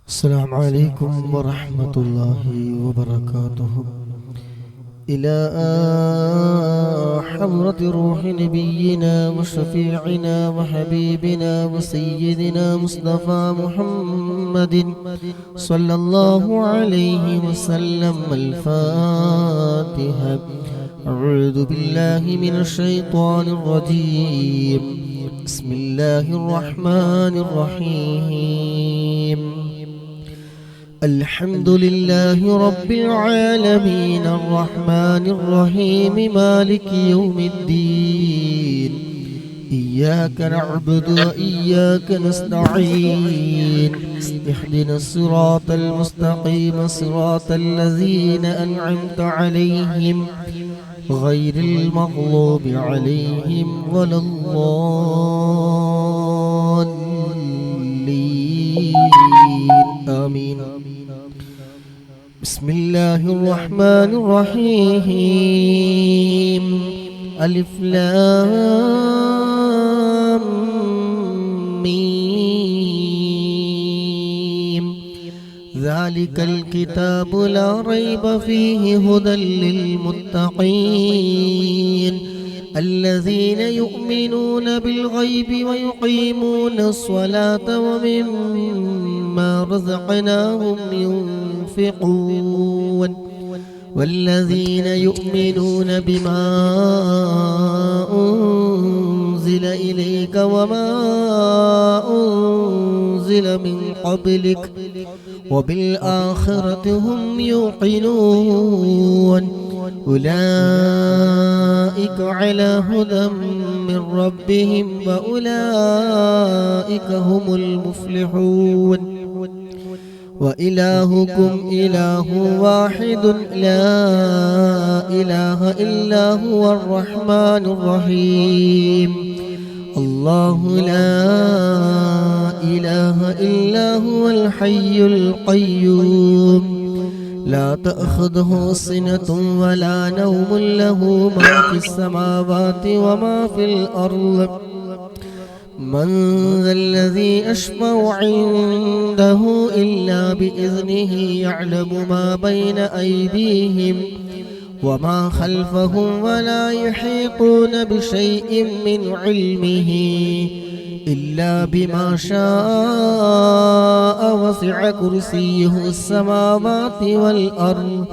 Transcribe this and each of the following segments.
السلام عليكم ورحمة الله وبركاته. إلى حضرة روح نبينا وشفيعنا وحبيبنا وسيدنا مصطفى محمد صلى الله عليه وسلم. الفاتحة. أعوذ بالله من الشيطان الرجيم. بسم الله الرحمن الرحيم. الحمد لله رب العالمين الرحمن الرحيم مالك يوم الدين. إياك نعبد وإياك نستعين. اهدنا الصراط المستقيم صراط الذين أنعمت عليهم غير المغضوب عليهم ولا الضالين. آمين. بسم الله الرحمن الرحيم. ألف لام ميم. ذلك الكتاب لا ريب فيه هدى للمتقين الذين يؤمنون بالغيب ويقيمون الصلاة ومما رزقناهم ينفقون والذين يؤمنون بما أنزل إليك وما أنزل من قبلك وبالآخرة هم يوقنون. أولئك على هدى من ربهم وأولئك هم المفلحون. وإلهكم إله واحد لا إله إلا هو الرحمن الرحيم. الله لا إله إلا هو الحي القيوم لا تأخذه سنة ولا نوم له ما في السماوات وما في الأرض. من ذا الذي يشفع عنده إلا بإذنه يعلم ما بين أيديهم وما خلفهم ولا يحيطون بشيء من علمه إلا بما شاء. وسع كرسيه السماوات والأرض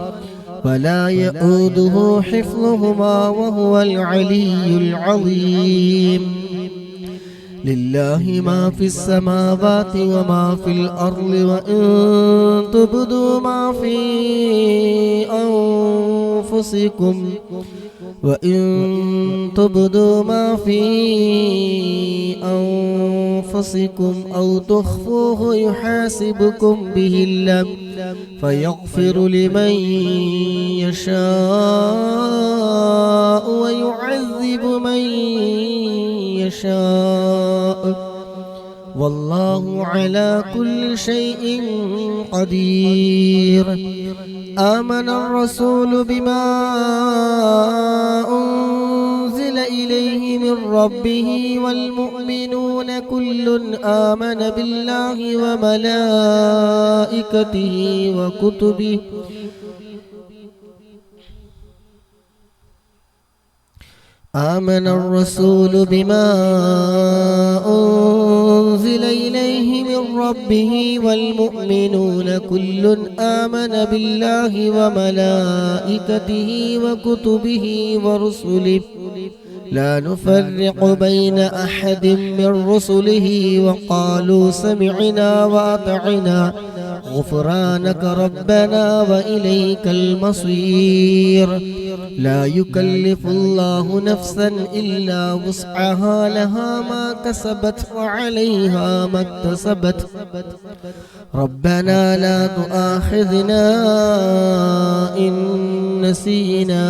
ولا يؤوده حفظهما وهو العلي العظيم. لله ما في السماوات وما في الأرض وإن تبدوا ما في أنفسكم أو تخفوه يحاسبكم به الله فيغفر لمن يشاء ويعذب من يشاء والله على كل شيء قدير. آمن الرسول بما أنزل إليه من ربه والمؤمنون كل آمن بالله وملائكته وكتبه آمن الرسول بما أنزل إليه من ربه والمؤمنون كل آمن بالله وملائكته وكتبه ورسله لا نفرق بين أحد من رسله وقالوا سمعنا وأطعنا غفرانك ربنا وإليك المصير. لا يكلف الله نفسا إلا وسعها لها ما كسبت وعليها ما اكتسبت. ربنا لا تؤاخذنا إن نسينا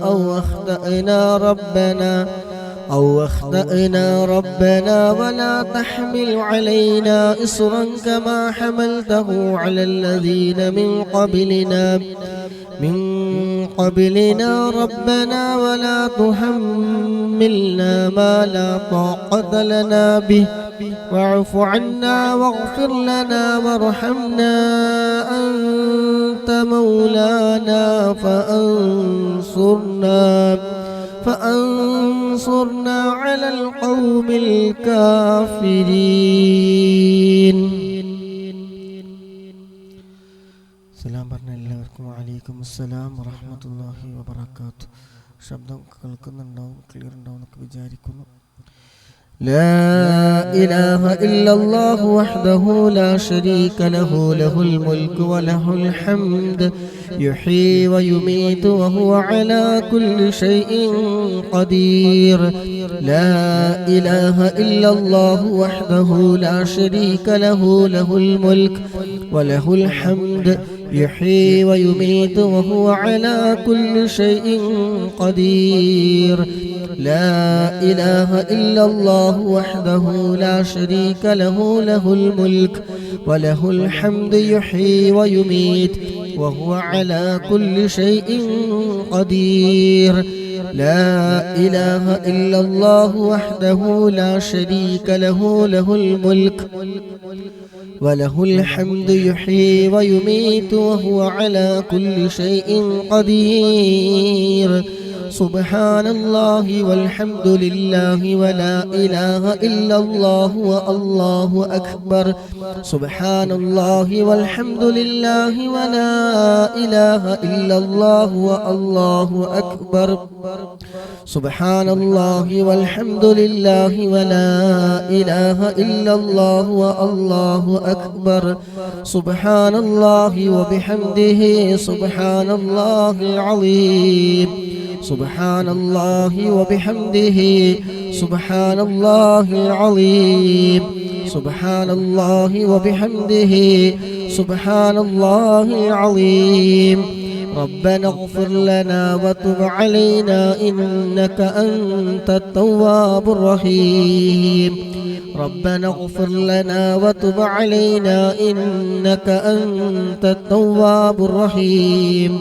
أو أخطأنا ربنا ولا تحمل علينا إصرا كما حملته على الذين من قبلنا ربنا ولا تحملنا ما لا طاقة لنا به واعف عنا واغفر لنا وارحمنا أنت مولانا فأنصرنا على القوم الكافرين. സലാം പറഞ്ഞ എല്ലാവർക്കും വലൈക്കും അസ്സലാം വറഹ്മത്തുള്ളാഹി വബറകാതുഹു. ശബ്ദം കേൾക്കുന്നുണ്ടാവും, ക്ലിയർ ഉണ്ടാവും എന്നൊക്കെ വിചാരിക്കുന്നു. لا إله إلا الله وحده لا شريك له له الملك وله الحمد يحيي ويميت وهو على كل شيء قدير. لا إله إلا الله وحده لا شريك له له الملك وله الحمد يحيي ويميت وهو على كل شيء قدير. لا إله إلا الله وحده لا شريك له له الملك وله الحمد يحيي ويميت وهو على كل شيء قدير. لا إله إلا الله وحده لا شريك له له الملك وله الحمد يحيي ويميت وهو على كل شيء قدير. سبحان الله والحمد لله ولا إله إلا الله والله أكبر. سبحان الله والحمد لله ولا إله إلا الله والله أكبر. سبحان الله والحمد لله ولا إله إلا الله والله أكبر. سبحان الله وبحمده سبحان الله العظيم. سبحان الله وبحمده سبحان الله العظيم. سبحان الله وبحمده سبحان الله العظيم. ربنا اغفر لنا وتب علينا إنك أنت التواب الرحيم. ربنا اغفر لنا وتب علينا إنك أنت التواب الرحيم.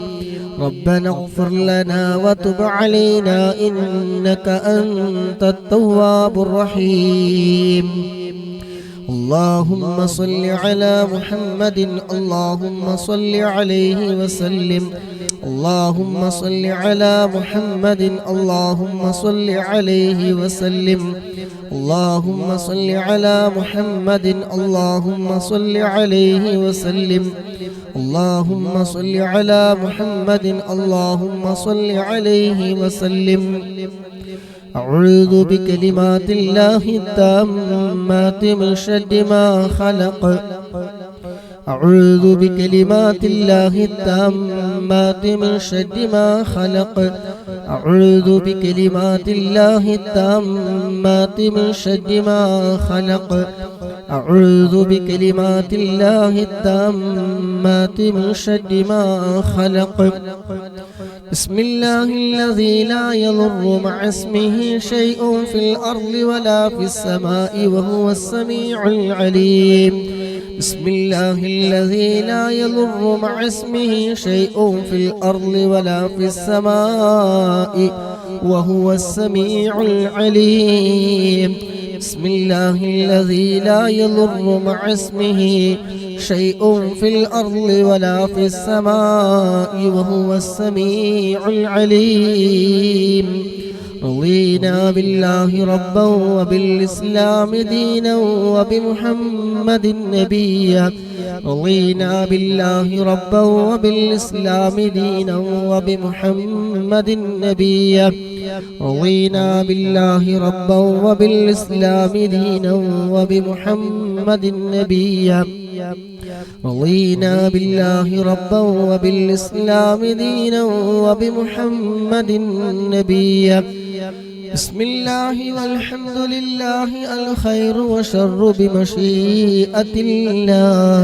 ربنا اغفر لنا وتب علينا إنك أنت التواب الرحيم. اللهم صل على محمد اللهم صل عليه وسلم. اللهم صل على محمد اللهم صل عليه وسلم. اللهم صل على محمد اللهم صل عليه وسلم. اللهم صل على محمد اللهم صل عليه وسلم. أعوذ بكلمات الله التامات من شر ما خلق. أعوذ بكلمات الله التامات من شر ما خلق. أعوذ بكلمات الله التامات من شر ما خلق. أعوذ بكلمات الله التامات من شر ما خلق. بسم الله الذي لا يضر مع اسمه شيء في الأرض ولا في السماء وهو السميع العليم. بسم الله الذي لا يضر مع اسمه شيء في الأرض ولا في السماء وهو السميع العليم. بسم الله الذي لا يضر مع اسمه شيء في الأرض ولا في السماء وهو السميع العليم. رضينا بالله ربا وبالإسلام دينا وبمحمد نبيا. رضينا بالله ربا وبالإسلام دينا وبمحمد نبيا. رضينا بالله ربا وبالإسلام دينا وبمحمد نبيا. رضينا بالله ربا وبالإسلام دينا وبمحمد نبيا. بسم الله والحمد لله الخير وشر بمشيئة الله.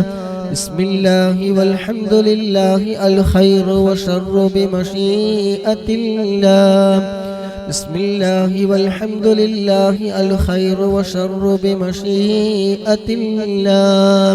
بسم الله والحمد لله الخير وشر بمشيئة الله. بسم الله والحمد لله الخير وشر بمشيئة الله.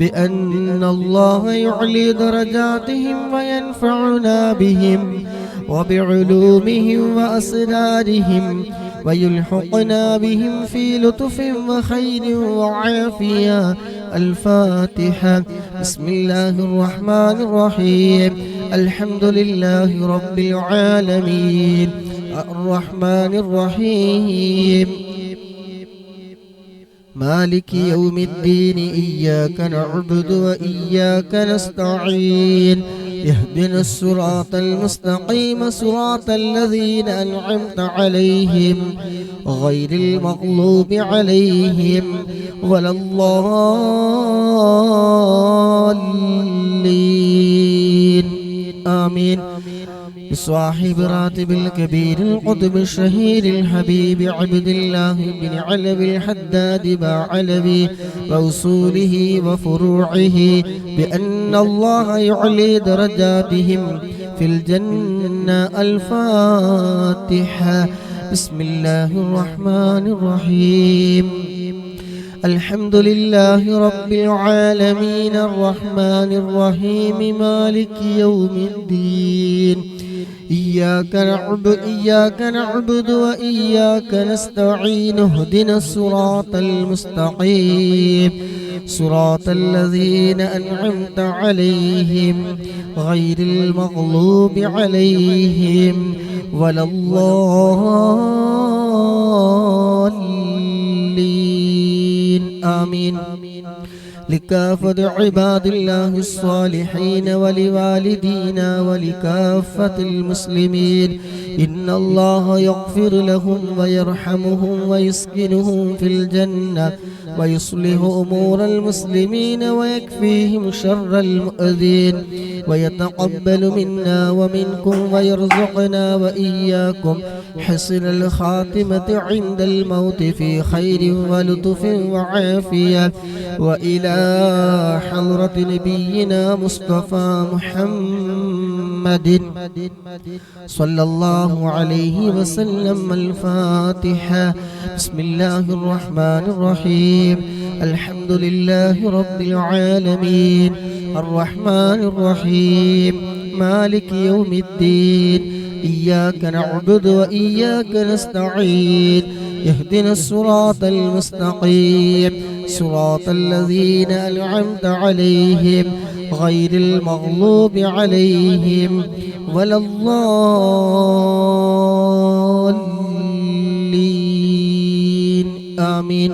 بأن الله يعلي درجاتهم وينفعنا بهم وبعلومهم وأسرارهم ويلحقنا بهم في لطف وخير وعافية. الفاتحة. بسم الله الرحمن الرحيم. الحمد لله رب العالمين الرحمن الرحيم مالك يوم الدين إياك نعبد وإياك نستعين اهدنا الصراط المستقيم صراط الذين أنعمت عليهم غير المغلوب عليهم ولا الضالين آمين. بصاحب راتب الكبير القطب الشهير الحبيب عبد الله بن علوي الحداد باعلوي وأصوله وفروعه بأن الله يعلي درجاتهم في الجنة. الفاتحة. بسم الله الرحمن الرحيم. الحمد لله رب العالمين الرحمن الرحيم مالك يوم الدين إياك نعبد وإياك نستعين اهدنا الصراط المستقيم صراط الذين أنعمت عليهم غير المغلوب عليهم ولا الضالين آمين. لكافة عباد الله الصالحين ولوالدينا ولكافة المسلمين إن الله يغفر لهم ويرحمهم ويسكنهم في الجنة ويصلح أمور المسلمين ويكفيهم شر المؤذين ويتقبل منا ومنكم ويرزقنا وإياكم حسن الخاتمة عند الموت في خير ولطف وعافية. وإلى حضرة نبينا مصطفى محمد صلى الله عليه وسلم. الفاتحة. بسم الله الرحمن الرحيم. الحمد لله رب العالمين الرحمن الرحيم مالك يوم الدين إياك نعبد وإياك نستعين اهدنا الصراط المستقيم صراط الذين أنعمت عليهم غير المغلوب عليهم ولا الضالين آمين.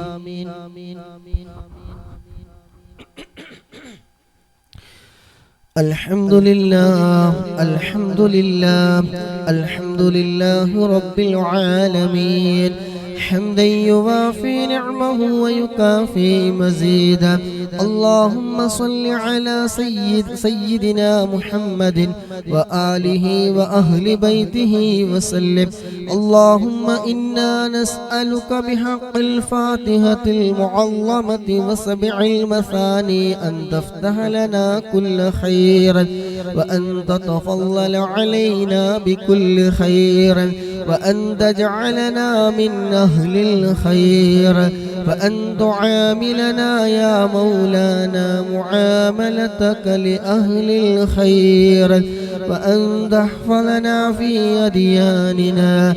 الحمد لله الحمد لله الحمد لله رب العالمين حمدا يوافي نعمه ويكافي مزيدا. اللهم صل على سيدنا محمد وآله وأهل بيته وسلم. اللهم إنا نسألك بحق الفاتحة المعظمة وسبع المثاني أن تفتح لنا كل خير وأن تتفضل علينا بكل خير وأن تجعلنا من أهل الخير وأن تعاملنا يا مولانا معاملتك لأهل الخير وأن تحفظنا في أدياننا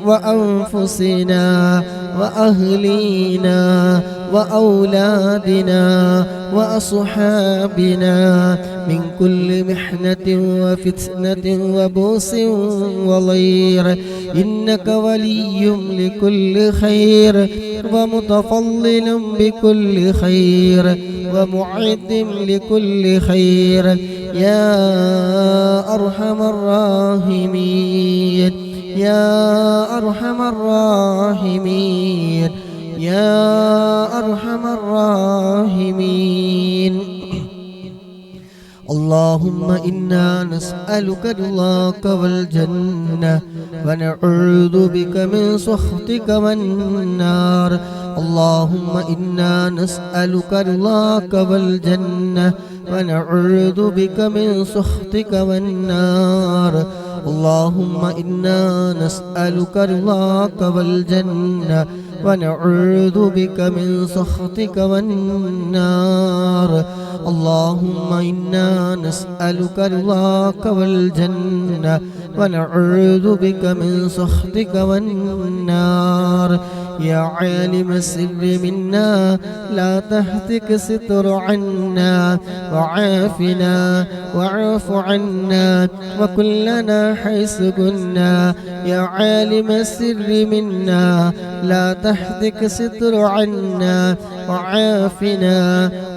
وأنفسنا وأهلينا وأولادنا وأصحابنا من كل محنة وفتنة وبؤس وضير إنك ولي لكل خير ومتفضل بكل خير ومعد لكل خير يا أرحم الراحمين يا أرحم الراحمين يا أرحم الراحمين. اللهم إنا نسألك رضاك والجنة ونعوذ بك من سخطك والنار. اللهم إنا نسألك رضاك والجنة ونعوذ بك من سخطك والنار. اللهم إنا نسألك رضاك والجنة ونعوذ بك من سخطك والنار اللهم إنا نسألك رضاك والجنة ونعوذ بك من سخطك والنار يا عالم السر منا لا تهتك ستر عنا وعافنا واعف عنا وكلنا حيث كنا يا عالم السر منا لا تهتك ستر عنا وعافنا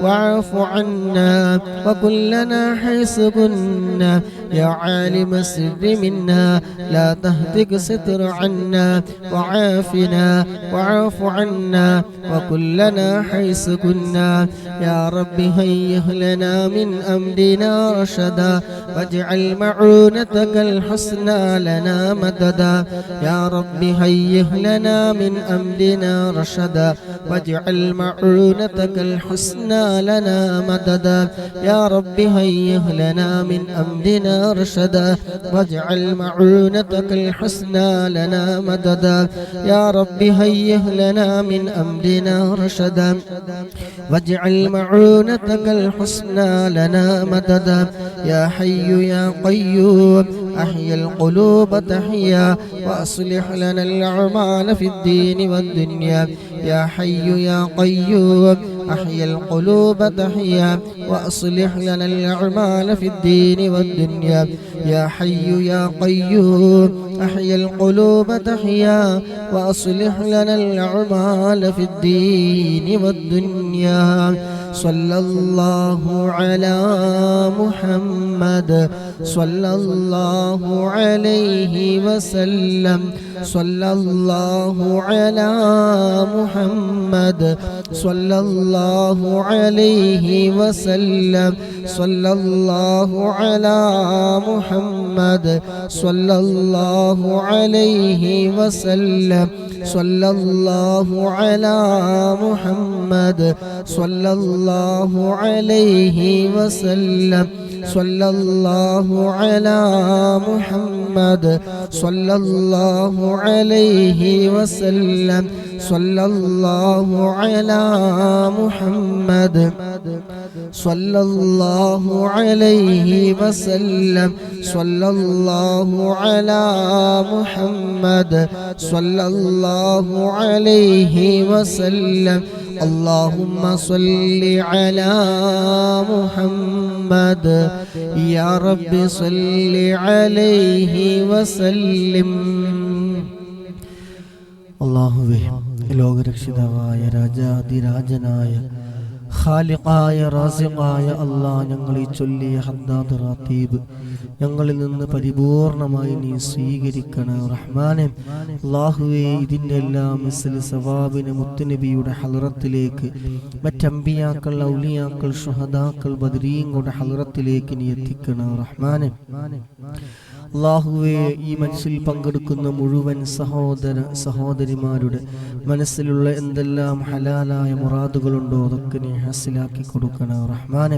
واعف عنا وكلنا حيث كنا يا عالم السر منا لا تهتك ستر عنا وعافنا واعف عنا وكلنا حيث كنا يا رب هيئ لنا من أمرنا رشدا واجعل معونتك الحسنى لنا مددا يا رب هيئ لنا من أمرنا رشدا واجعل معونتك الحسنى لنا مددا يا رب هيئ لنا من أمرنا رشدا واجعل معونتك الحسنى لنا مددا يا رب هيئ لنا من أمرنا رشدا واجعل معونتك الحسنى لنا مددا يا حي يا قيوم أحيي القلوب تحيا وأصلح لنا الأعمال في الدين والدنيا يا حي يا قيوم أحيي القلوب تحيا وأصلح لنا الأعمال في الدين والدنيا يا حي يا قيوم أحيي القلوب تحيا وأصلح لنا الأعمال في الدين والدنيا صلى الله على محمد صلى الله عليه وسلم صلى الله على محمد صلى الله عليه وسلم صلى الله على محمد صلى الله عليه وسلم صلى الله على محمد صلى الله عليه وسلم صلى الله على محمد صلى الله عليه وسلم صلى الله على محمد صلى الله عليه وسلم صلى الله على محمد صلى الله عليه وسلم اللهم صل على محمد يا رب صل عليه وسلم അല്ലാഹുവേ ലോകരക്ഷിതാവായ രാജാതിരാജനായ ഖാലിഖായ റാസിഖായ അല്ലാഹ് ഞങ്ങൾ ഈ ചൊല്ലിയ ഹദ്ദാദ് റാത്തീബ് ഞങ്ങളിൽ നിന്ന് പരിപൂർണമായി നീ സ്വീകരിക്കണം റഹ്മാനെ. അല്ലാഹുവേ ഇതിൻ്റെ എല്ലാം മിസ്ൽ സവാബിന് മുത്തുനബിയുടെ ഹളറത്തിലേക്ക് മറ്റംബിയാക്കൾ ഔലിയാക്കൾ ശുഹദാക്കൾ ബദരീങ്ങളുടെ ഹളറത്തിലേക്ക് നീ എത്തിക്കണം റഹ്മാനെ. അല്ലാഹുവേ ഈ മനസ്സിൽ പങ്കെടുക്കുന്ന മുഴുവൻ സഹോദരിമാരുടെ മനസ്സിലുള്ള എന്തെല്ലാം ഹലാലായ മുറാദുകളുണ്ടോ അതൊക്കെ നീ ഹാസിലാക്കി കൊടുക്കണം റഹ്മാനെ.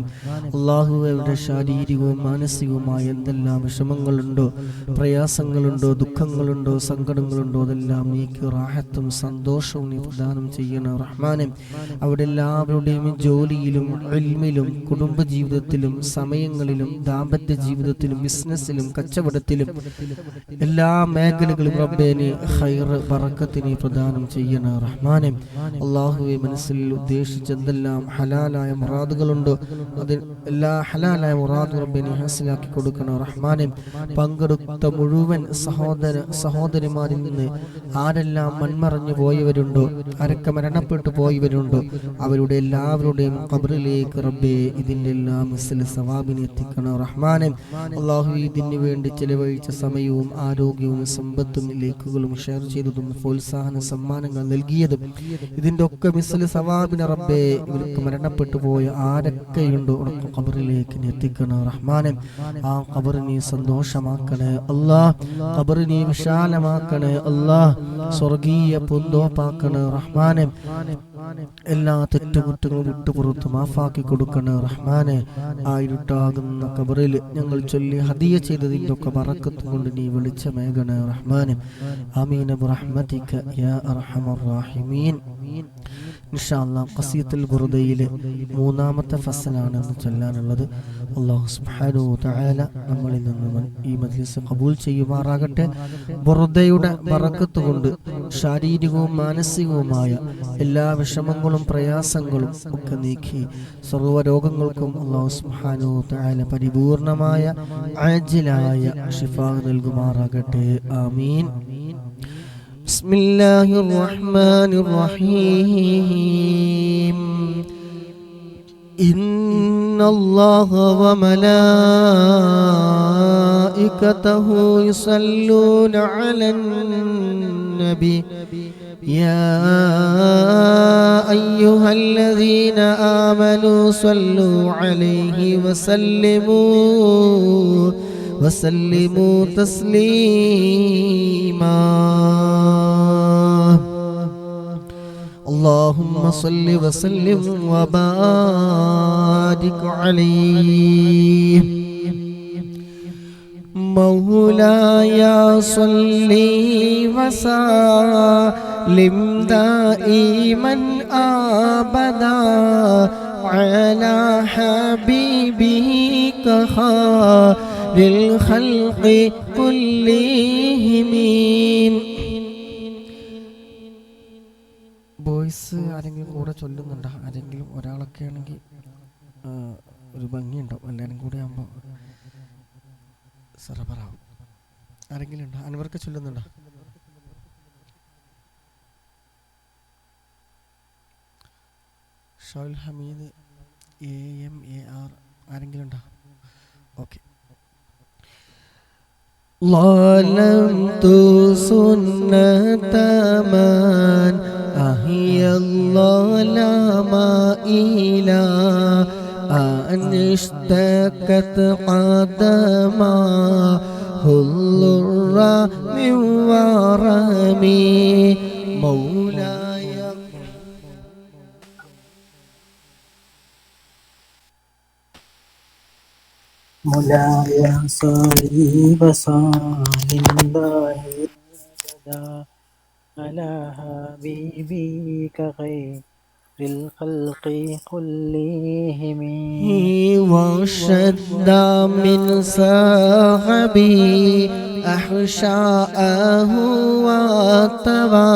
അല്ലാഹുവേ അവരുടെ ശാരീരികവും മാനസികവുമായ എന്തെല്ലാം വിഷമങ്ങളുണ്ടോ പ്രയാസങ്ങളുണ്ടോ ദുഃഖങ്ങളുണ്ടോ സങ്കടങ്ങളുണ്ടോ അതെല്ലാം നീക്ക് റാഹത്തും സന്തോഷവും നീ പ്രദാനം ചെയ്യണം റഹ്മാനെ. അവിടെ എല്ലാവരുടെയും ജോലിയിലും ഇൽമിലും കുടുംബജീവിതത്തിലും സമയങ്ങളിലും ദാമ്പത്യ ജീവിതത്തിലും ബിസിനസ്സിലും കച്ചവടത്തിലും എല്ലാ മേഖലകളും റബ്ബേ നീ ഖൈർ ബറക്കത്ത് നീ പ്രദാനം ചെയ്യണം റഹ്മാനെ. അല്ലാഹുവേ മനസ്സിൽ ഉദ്ദേശിച്ച എന്തെല്ലാം ഹലാലായ മുറാദുകളുണ്ടോ അത് എല്ലാ ഹലാലായ മുറാദും റബ്ബേ നീ ഹാസിലാക്കി കൊടുക്കണം റഹ്മാനെ. പങ്കെടുത്ത മുഴുവൻ സഹോദരിമാരിൽ നിന്ന് ആരെല്ലാം മൺമറഞ്ഞു പോയവരുണ്ടോ ആരൊക്കെ മരണപ്പെട്ടു പോയവരുണ്ടോ അവരുടെ എല്ലാവരുടെയും ഖബറിലേക്ക് റബ്ബേ ഇതിൻ്റെ എല്ലാം മിസ്ൽ സവാബിനെ എത്തിക്കണം റഹ്മാനെ. അല്ലാഹു ഇതിന് വേണ്ടി ചെലവഴിച്ച സമയവും ആരോഗ്യവും സമ്പത്തും ലേക്കുകളും ഷെയർ ചെയ്തതും പ്രോത്സാഹന സമ്മാനങ്ങൾ നൽകിയതും ഇതിൻ്റെ ഒക്കെ മിസ്ൽ സവാബിനെ റബ്ബേ ഇവർക്ക് മരണപ്പെട്ടു പോയ ആരൊക്കെയുണ്ടോ ഉറക്കം ഖബറിലേക്ക് എത്തിക്കണം റഹ്മാനെ. ആ ഖബർ നീ സന്തോഷമാക്കണേ അല്ലാഹ്, ഖബർ നീ വിശാലമാക്കണേ അല്ലാഹ്, സ്വർഗീയ പൂന്തോപ്പാക്കണേ റഹ്മാനെ. എല്ലാ തെറ്റുകുറ്റങ്ങളും വിട്ടുപുറത്ത് മാഫാക്കി കൊടുക്കണേ റഹ്മാനെ. ആ ഇരുട്ടാകുന്ന ഖബറിൽ ഞങ്ങൾ ചൊല്ലി ഹദിയ ചെയ്തതിൻ്റെ ഒക്കെ ബറക്കത്ത് കൊണ്ട് നീ വെളിച്ചമേകണേ റഹ്മാനെ. ആമീൻ ബിറഹ്മതിക യാ അർഹമർ റഹീമീൻ. ഇൻഷാ അല്ലാഹ് ഖസീദത്തുൽ ബുർദയിലെ 3-ാമത്തെ ഫസലാണ് എന്ന് ചൊല്ലാനുള്ളത്. അല്ലാഹു സുബ്ഹാനഹു വ തആല നമ്മളിൽ നിന്ന് ഈ മജ്ലിസ് ഖബൂൽ ചെയ്യുമാറാകട്ടെ. ബുർദയുടെ ബറക്കത്ത് കൊണ്ട് ശാരീരികവും മാനസികവുമായ എല്ലാ വിഷമങ്ങളും പ്രയാസങ്ങളും ഒക്കെ നീക്കി സർവ്വരോഗങ്ങൾക്കും അല്ലാഹു സുബ്ഹാനഹു വ തആല പരിപൂർണമായ ആജിലായ ശിഫാ നൽകുമാറാകട്ടെ. ആമീൻ. ബിസ്മില്ലാഹിർ റഹ്മാനിർ റഹീം. ഇന്നല്ലാഹ വ മലായികതഹു യുസല്ലൂന അലൻ നബി യാ അയ്യുഹല്ലദീന ആമനൂ സ്വല്ലൂ അലൈഹി വസല്ലിമൂ തസ്ലീമാ. اللهم صل وسلم وبارك عليه. مولاي صل وسلم دائما ابدا على حبيبك خير الخلق كلهم. വോയിസ് ആരെങ്കിലും കൂടെ ചൊല്ലുന്നുണ്ടോ? ആരെങ്കിലും ഒരാളൊക്കെ ആണെങ്കിൽ ഒരു ഭംഗിയുണ്ടാവും. എല്ലാവരും കൂടെ ആകുമ്പോൾ സറബറാവും. ആരെങ്കിലും ഉണ്ടോ? അൻവർക്ക് ചൊല്ലുന്നുണ്ടോ? ഷൗൽ ഹമീദ് AMAR ആരെങ്കിലും ഉണ്ടോ? ഓക്കെ. ظلمت سنة من أحيا الظلام إلى أن اشتكت قدماه الضر من ورمي مولاي. مولاي صل وسلم دائما على حبيبك خير الخلق كلهم. وشد من صحبي أحشاءه وطوى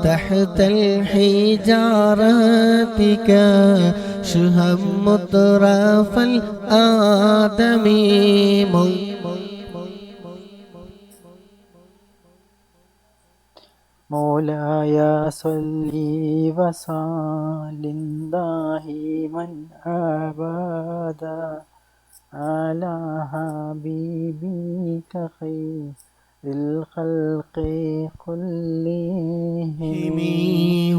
تحت الحجارة كشهم مطرف الآدمي. مولاي صل وسلم دائما أبدا على حبيبك خير الخلق كلهم.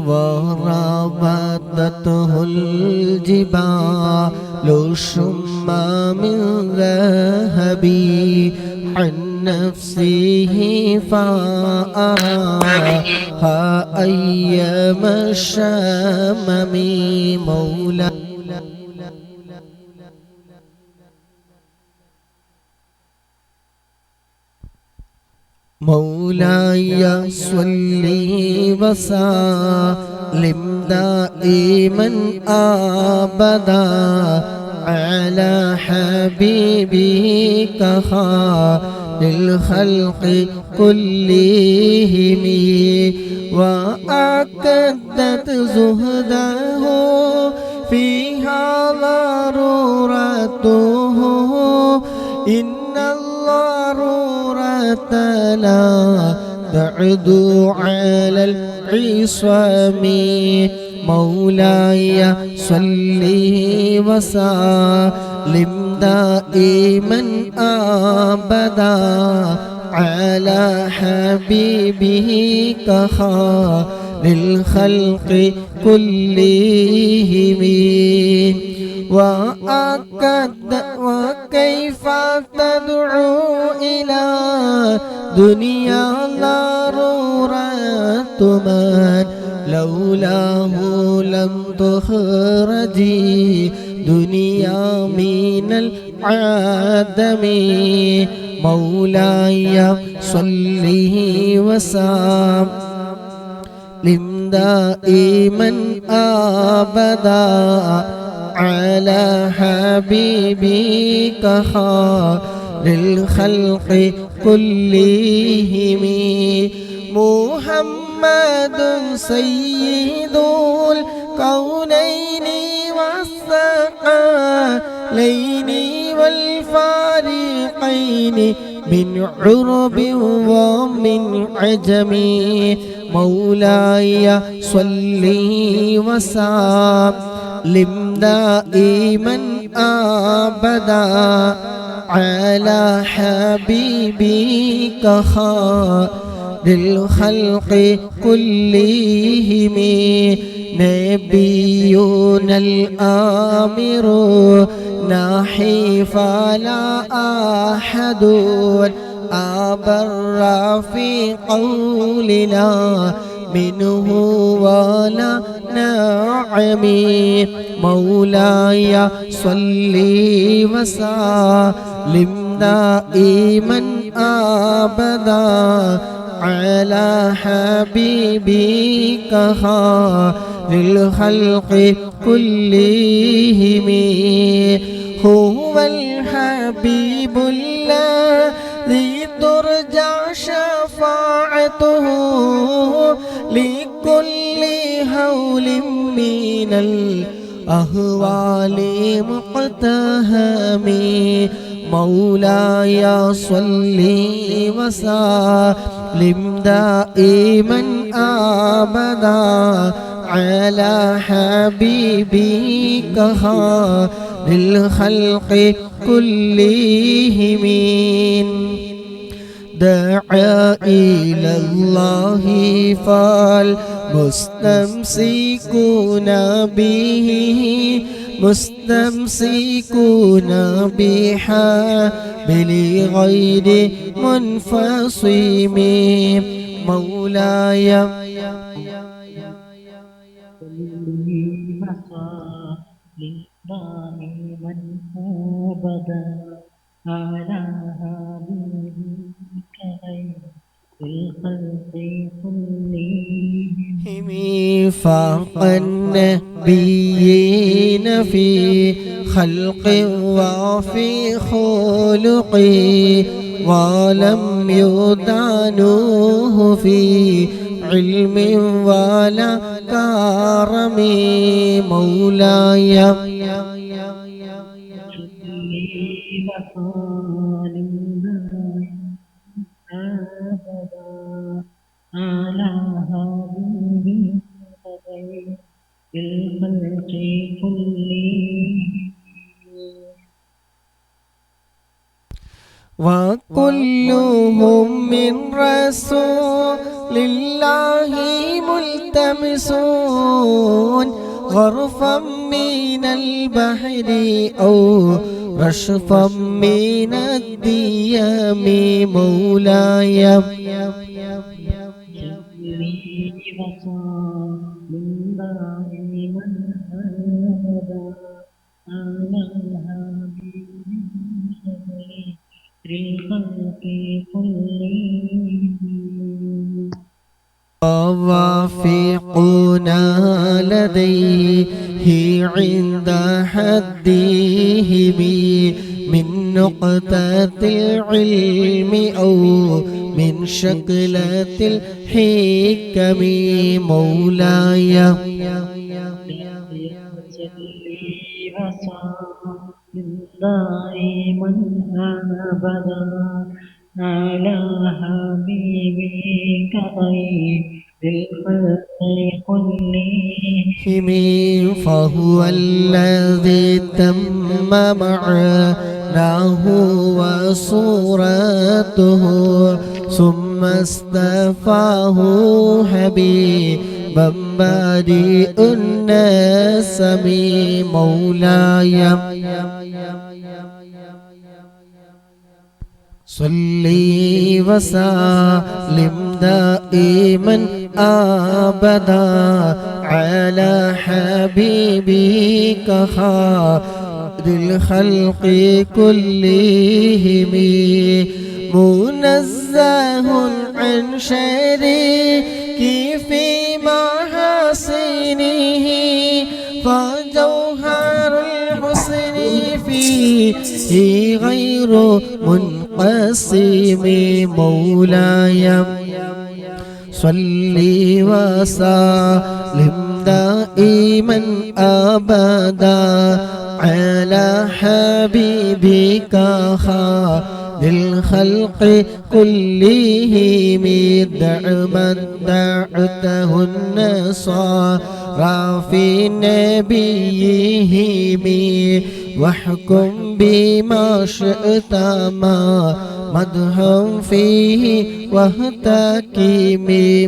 وربطته الجبال شما من ذهبي عن نفسه فأراها أيام الشمم. مولاي صل وسلم دائما أبدا على حبيبك خير الخلق كلهم. وأكدت زهده فيها ضرورته إن الضرورة لا تعدو على العصام. مولاي صل وسلم دائما أبدا على حبيبك خير الخلق كلهم. وكيف تدعو إلى دنيا ضرورة من لولاه لم تخرجي دنيا من العدم. مولاي صل وسلم دائما أبدا على حبيبك خير الخلق كلهم محمد سيد الكونين والثقلين والفارقين من عرب ومن عجم مولاي صل وسلم دائما أبدا على حبيبك خير الخلق كلهم نبينا الآمر نحي فلا أحد أبر في قولنا منه ولا نعم مولاي صل وسلم دائما أبدا على حبيبك خير الخلق كلهم هو الحبيب الذي ترجى شفاعته لكل هول من الأهوال مقتهم مولاي صل وسلم دائما أبدا على حبيبك خير الخلق كلهم دعا إلى الله فالمستمسكون به مستمسكون بحبل غير منفصم مولاي دائما أبدا على حبيبك خير الخلق كلهم فاق النبيين في خلق وفي خلق ولم يدانوه في علم ولا كرم مولاي على حبيبك خير الخلق كلهم وكلهم من رسول الله ملتمسون غرفا من البحر أو رشفا من الديام مولاي من دائما أبدا على حبيبك خير الخلق كلهم وافقنا لديه عند حدهم من نقطة العلم أو من شكلة الحكم مولاي دائما أبدا على حبيبك خير الخلق كلهم فهو الذي تم معناه وصورته ثم اصطفاه حبيبا بريء النسم مولاي صلي وسلم دائما أبدا على حبيبك خير الخلق كلهم منزه عن شريك في محاسنه فجوهر الحسن فيه غير منقسم مولاي صلي وسلم دائما أبدا على حبيبك للخلق كلهم دعما دعته النصارى في نبيهم واحكم بما شئت ما مدح فيه واهتكم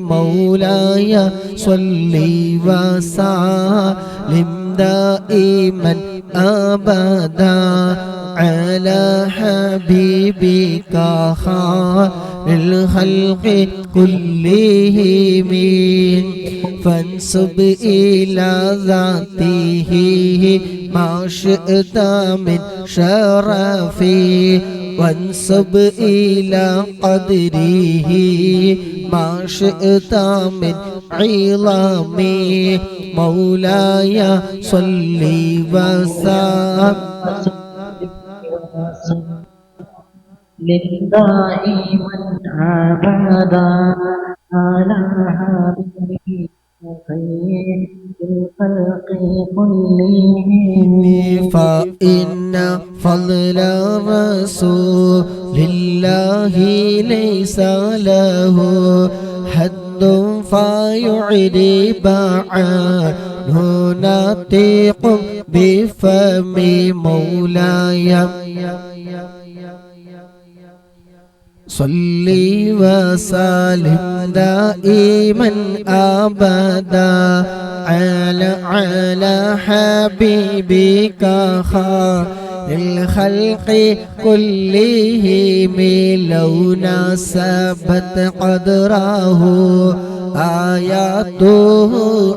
مولاي صلي وسلم دائما أبدا على حبيبك للخلق كلهم فانسب إلى ذاته ما شئت من شرفي وانسب إلى قدره ما شئت من عظامي مولاي صلي وسلم دائما أبدا على حبيبك خير الخلق كلهم فإن فضل رسول الله ليس له حد فيعرب عنه ناطق بفم مولاي صلي وسلم دائما أبدا على حبيبك للخلق كلهم لو نسبت قدره آياته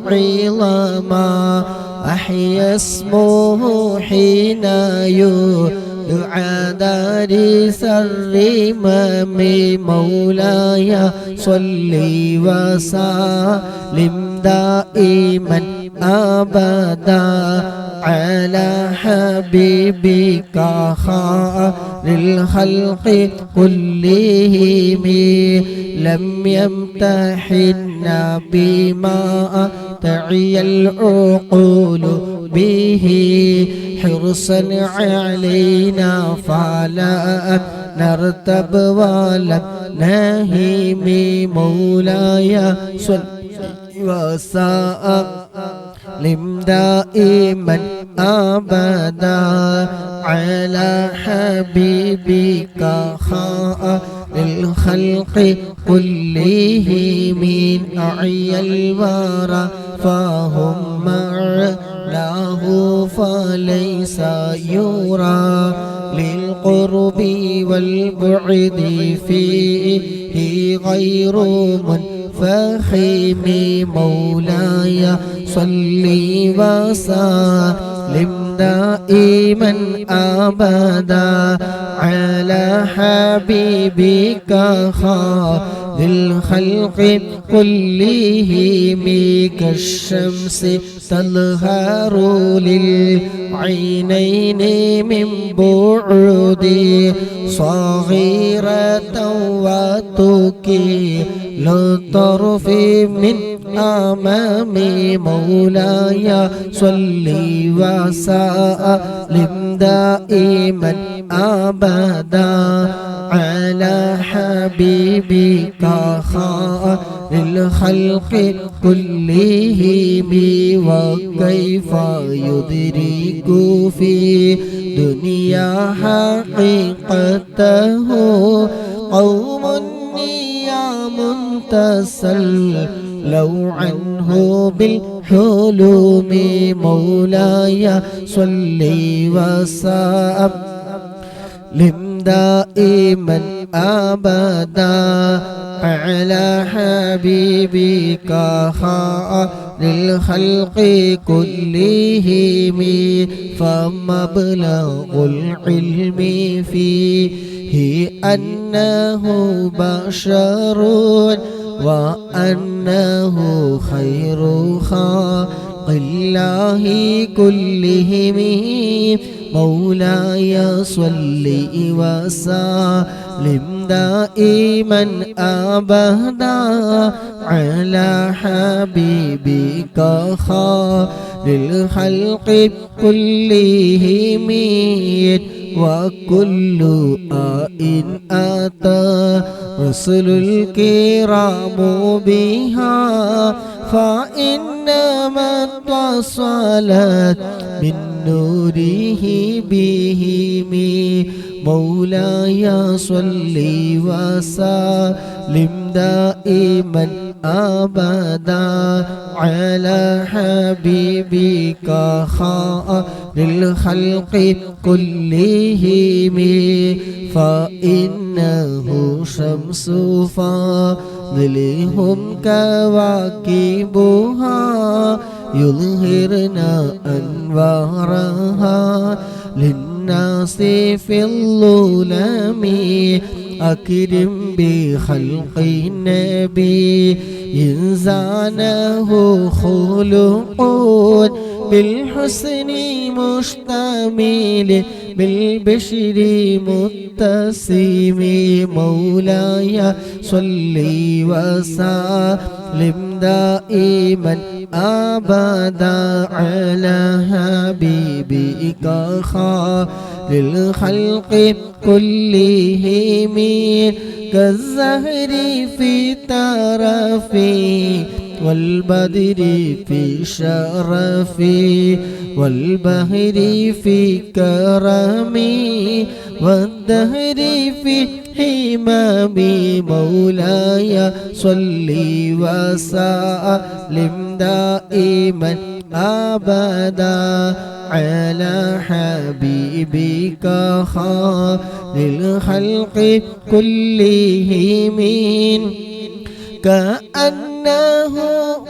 عظما أحيا اسمه حين يدعى دارس الرمم مولاي صلي وسلم دائما أبدا على حبيبك للخلق كلهم لم يمتحنا بما تعي العقول به حرصا علينا فلا نرتب ولا نهيم مولاي صل وسلم دائما أبدا على حبيبك للخلق كلهم من أعيا الورى فهم معلاه فليس يرى للقرب والبعد فيه غير منفخم مولاي صلي وسلم دائما أبدا على حبيبك للخلق كلهم كالشمس تظهر للعينين من بعد صغيرة وتكيل الطرف من أمام مولاي صلي وسلم دائما أبدا على حبيبك للخلق كلهم وكيف يدرك في دنيا حقيقته قوم نيام تسلوا عنه بالحلم مولاي صلي وسلم لم دائما أبدا على حبيبك خير الخلق كلهم فمبلغ العلم فيه أنه بشر وأنه خير خلق الله كلهم مولاي صل وسلم دائما أبدا على حبيبك خير الخلق كلهم وكل آئن أتى رسل الكرام بها فإنما اتصلت من نوره بهم مولاي صل وسلم دائما أبدا على حبيبك خير الخلق كلهم فإنه شمس فضلهم كواكبها يظهرن أنوارها للناس في الظلام أكرم بخلق النبي إن زانه خلق بالحسن مشتمل بالبشر متسم مولاي صل وسلم دائما أبدا على حبيبك خير الخلق كلهم كالزهر في ترفي والبدر في شرفي والبهر في كرمي والدهر في حمامي مولاي صل وسلم دائما أبدا على حبيبك خير الخلق كلهم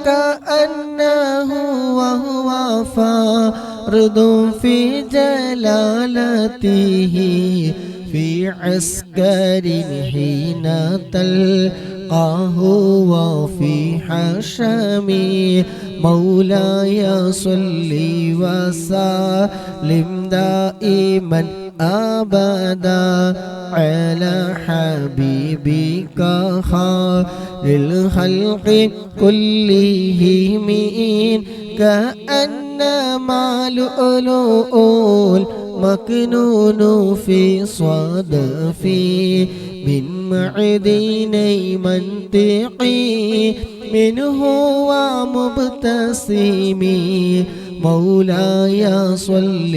كأنه وهو فرد في جلالته في عسكر حين تلقاه وفي حشمي مولاي صل وسلم دائما أبدا على حبيبك خير الخلق كلهم كأنما لؤلؤ المكنون في صدفي من معدني منطقي منه ومبتسمي مولاي صل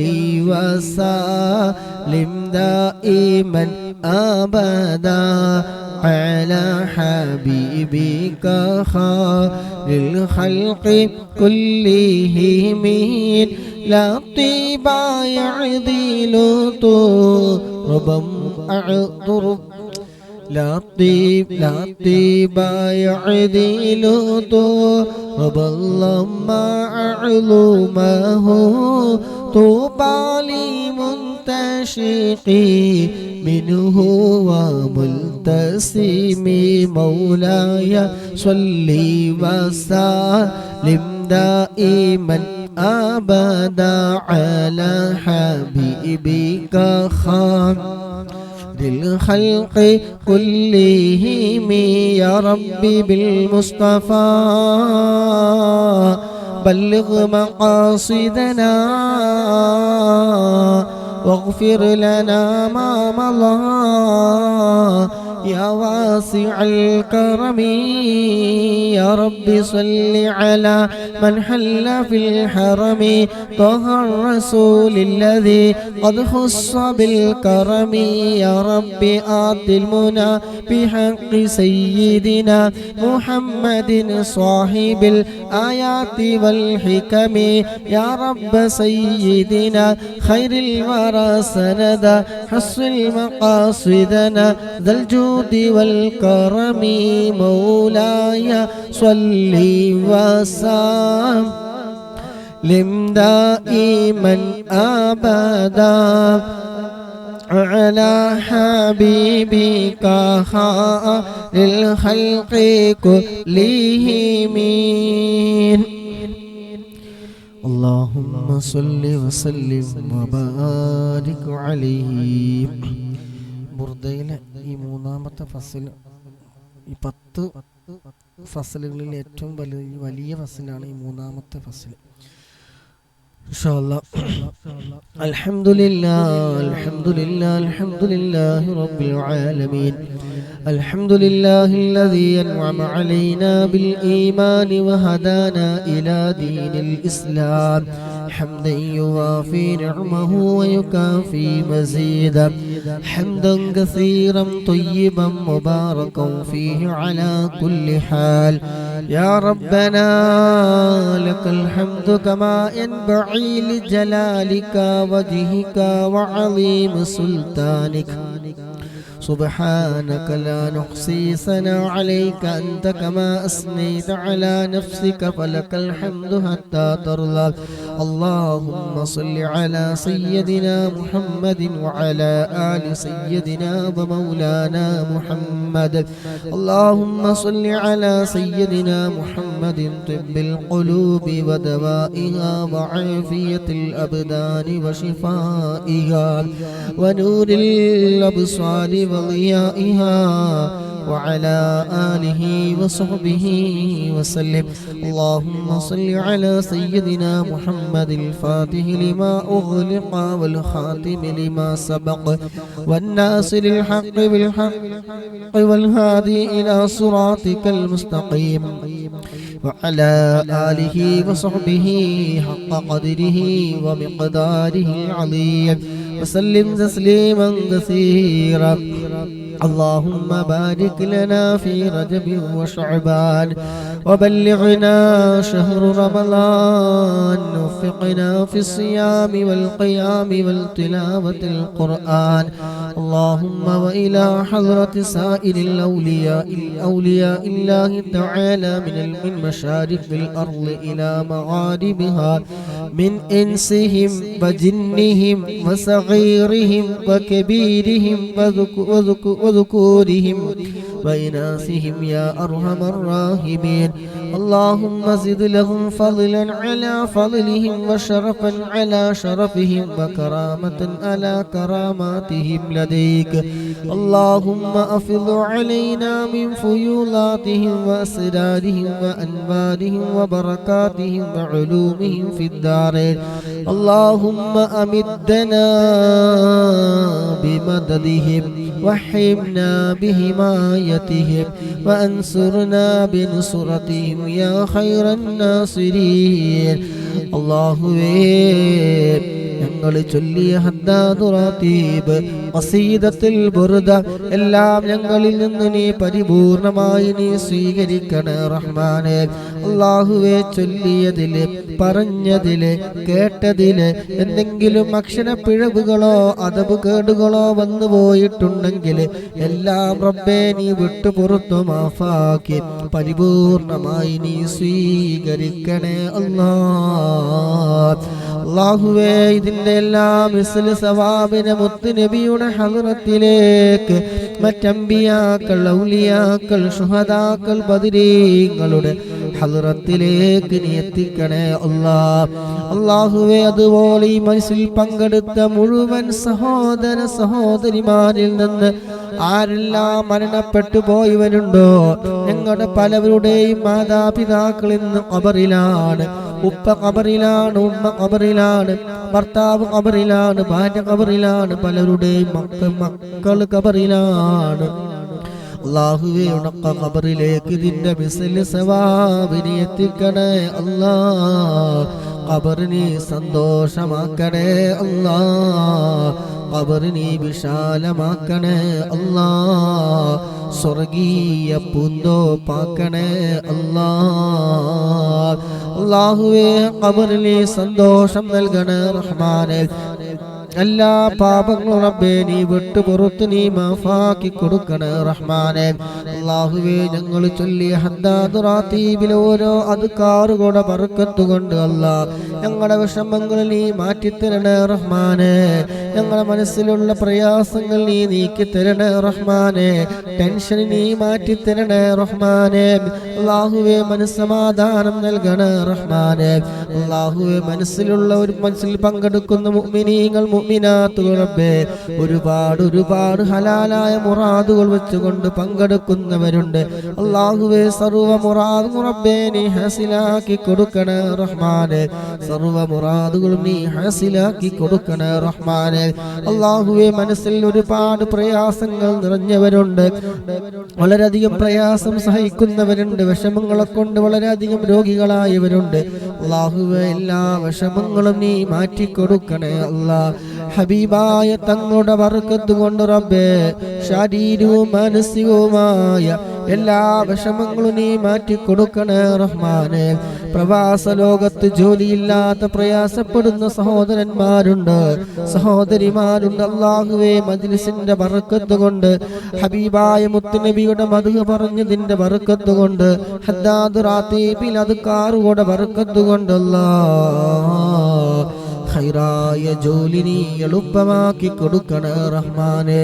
وسلم دائما أبدا على حبيبك خير الخلق كلهم لا طيب يعدل طربا أعطرب لا طيب يعدل طرب اللهم أعلمه طوبى لمنتشقي منه وملتسم مولاي صل وسلم دائما أبدا على حبيبك خير للخلق كلهم يا ربي بالمصطفى بلغ مقاصدنا واغفر لنا ما مضى يا واسع الكرم يا رب صل على من حل في الحرم طه الرسول الذي قد خص بالكرم يا رب آت المنى بحق سيدنا محمد صاحب الآيات والحكم يا رب سيدنا خير الورى سندا حصل مقاصدنا ذا الجود والكرم مولاي صل وسلم دائما أبدا على حبيبك خير الخلق كلهم. اللهم صل وسلم وبارك عليه. ബുർദയിലെ ഈ മൂന്നാമത്തെ ഫസിൽ, ഈ 10 ഫസലുകളിൽ ഏറ്റവും വലിയ ഫസിലാണ് ഈ മൂന്നാമത്തെ ഫസിൽ. ഇൻഷാ അല്ലാഹ്. അൽഹംദുലില്ലാഹ് അൽഹംദുലില്ലാഹ് അൽഹംദുലില്ലാഹി റബ്ബിൽ ആലമീൻ. അൽഹംദുലില്ലാഹില്ലദീ അൻഅമ അലൈനാ ബിൽ ഈമാനി വഹദാനാ ഇലാ ദീനിൽ ഇസ്ലാം ഹംദൻ യുവാഫി നിഅമഹു വയുകാഫി മസീദ ഹംദൻ കസീറൻ ത്വയ്യിബൻ മുബാറകൻ ഫീഹി അലാ കുല്ലി ഹാൽ. യാ റബ്ബനാ ലക്കൽ ഹംദു കമാ യൻബഗി لجلالك وجهك وعظيم سلطانك. سبحانك لا نحصي ثناء عليك أنت كما أثنيت على نفسك فلك الحمد حتى ترضى. اللهم صل على سيدنا محمد وعلى آل سيدنا ومولانا محمد. اللهم صل على سيدنا محمد طب القلوب ودوائها وعافية الأبدان وشفائها ونور الأبصار وضيائها وعلى آله وصحبه وسلم. اللهم صل على سيدنا محمد الفاتح لما أغلق والخاتم لما سبق والناصر الحق بالحق والهادي إلى صراطك المستقيم وعلى آله وصحبه حق قدره ومقداره العظيم وسلم تسليما كثيرا. اللهم بارك لنا في رجب وشعبان وبلغنا شهر رمضان. وفقنا في الصيام والقيام والتلاوة القرآن. اللهم وإلى حضرة سائر الأولياء الله تعالى من مشارق الأرض إلى مغاربها من إنسهم وجنهم وصغيرهم وكبيرهم وذكورهم وإناثهم يا أرحم الراحمين. اللهم زد لهم فضلا على فضلهم وشرفا على شرفهم وكرامة على كراماتهم لديك. اللهم أفض علينا من فيوضاتهم وأسرارهم وأنوارهم وبركاتهم وعلومهم في الدارين. اللهم أمدنا بمددهم وحمنا بحمايتهم وأنصرنا بنصرتهم يا خير الناصرين. الله ഞങ്ങൾ ചൊല്ലിയ ഹദ്ദാദു റാത്തീബ് ഖസീദത്തുൽ ബുർദ എല്ലാം ഞങ്ങളിൽ നിന്ന് നീ പരിപൂർണമായി നീ സ്വീകരിക്കണേ റഹ്മാനേ. അല്ലാഹുവേ, ചൊല്ലിയതില് പറഞ്ഞതില് കേട്ടതില് എന്തെങ്കിലും അക്ഷരപ്പിഴവുകളോ അദബ് കേടുകളോ വന്നു പോയിട്ടുണ്ടെങ്കിൽ എല്ലാം റബ്ബേ നീ വിട്ടു പുറത്തു മാഫാക്കി പരിപൂർണമായി നീ സ്വീകരിക്കണേ അല്ലാഹ്. അല്ലാഹുവേ, ഇതിന്റെ എല്ലാം മിസ്ല് സവാബിനെ മുത്ത് നബിയുടെ ഹദ്റത്തിലേക്ക് മറ്റംബിയാക്കൾ ഔലിയാക്കൾ ശുഹദാക്കൾ ബദരീങ്ങളുടെ ഹദ്റത്തിലേക്ക് നീ എത്തിക്കണേ അല്ലാഹ്. അല്ലാഹുവേ, അതുപോലെ ഈ മജ്‌ലിസിൽ പങ്കെടുത്ത മുഴുവൻ സഹോദര സഹോദരിമാരിൽ നിന്ന് ആരെല്ലാം മരണപ്പെട്ടു പോയവരുണ്ടോ, ഞങ്ങളുടെ പലവരുടെയും മാതാപിതാക്കൾ ഇന്ന് ഖബറിലാണ്. ഉപ്പ ഖബറിലാണ്, ഉമ്മ ഖബറിലാണ്, ഭർത്താവ് ഖബറിലാണ്, ഭാര്യ ഖബറിലാണ്, പലരുടെയും മക്കൾ ഖബറിലാണ്. അല്ലാഹുവേ, ഉണക്ക ഖബറിലേക്ക് ഇതിന്റെ മിസ്ല് സവാബിനെ എത്തിക്കണേ അല്ലാഹ്. ഖബറിനെ സന്തോഷമാക്കണേ അല്ലാഹ്. ഖബറിനെ വിശാലമാക്കണേ അല്ലാഹ്. സ്വർഗീയ പൂന്തോപ്പാക്കണേ അല്ലാഹ്. അല്ലാഹുവേ, ഖബറിനെ സന്തോഷം നൽകണേ റഹ്മാനേ. എല്ലാ പാപങ്ങളും റബ്ബേ നീ വിട്ടുപുറത്ത് നീ മാഫാക്കി കൊടുക്കണേ റഹ്മാനെ. അല്ലാഹുവേ ഞങ്ങൾ ചൊല്ലിയ ഹദ്ദാദ് റാത്തീബിലെ ഓരോ അദ്കാറുകളുടെ ബർക്കത്ത് കൊണ്ട് അല്ലാഹ് ഞങ്ങളുടെ വിഷമങ്ങൾ നീ മാറ്റിത്തരണേ റഹ്മാനെ. ഞങ്ങളുടെ മനസ്സിലുള്ള പ്രയാസങ്ങൾ നീ നീക്കി തരണേ റഹ്മാനെ. ടെൻഷൻ നീ മാറ്റിത്തരണേ റഹ്മാനെ. അല്ലാഹുവേ മനസ്സമാധാനം നൽകണേ റഹ്മാനെ. അല്ലാഹുവേ മനസ്സിൽ പങ്കെടുക്കുന്ന മുഅ്മിനീങ്ങൾ മുഅ്മിനാത്തുകൾ റബ്ബേ ഒരുപാട് ഹലാലായ മുറാദുകൾ വെച്ചുകൊണ്ട് പങ്കെടുക്കുന്നവരുണ്ട്. അല്ലാഹുവേ സർവ്വ മുറാദും റബ്ബേ നീ ഹാസിലാക്കി കൊടുക്കണേ റഹ്മാനെ. സർവ്വ മുറാദുകളും നീ ഹാസിലാക്കി കൊടുക്കണേ റഹ്മാനെ. അല്ലാഹുവേ മനസ്സിൽ ഒരുപാട് പ്രയാസങ്ങൾ നിറഞ്ഞവരുണ്ട്, വളരെയധികം പ്രയാസം സഹിക്കുന്നവരുണ്ട്, വിഷമങ്ങളെ കൊണ്ട് വളരെയധികം രോഗികളായവരുണ്ട്. അല്ലാഹുവേ എല്ലാ വിഷമങ്ങളും നീ മാറ്റിക്കൊടുക്കണേ അല്ലാഹ്. ഹബീബായ തങ്ങളുടെ ബർക്കത്ത് കൊണ്ട് റബ്ബേ ശാരീരികവും മാനസികവുമായ എല്ലാ വിഷമങ്ങളും നീ മാറ്റിക്കൊടുക്കണേ റഹ്മാനെ. പ്രവാസ ലോകത്ത് ജോലിയില്ലാത്ത പ്രയാസപ്പെടുന്ന സഹോദരന്മാരുണ്ട്, സഹോദരിമാരുണ്ട്. അല്ലാഹുവേ മജ്ലിസിന്റെ ബർക്കത്ത് കൊണ്ട്, ഹബീബായ മുത്തുനബിയുടെ മദ്ഹ് പറഞ്ഞതിന്റെ ബർക്കത്ത് കൊണ്ട്, ഹദ്ദാദ് റാത്തീബിൽ അദ്കാറുകളുടെ ബർക്കത്ത് കൊണ്ട് അല്ലാഹ് ഖൈറായ ജോലി നീ എളുപ്പമാക്കി കൊടുക്കണേ റഹ്മാനെ.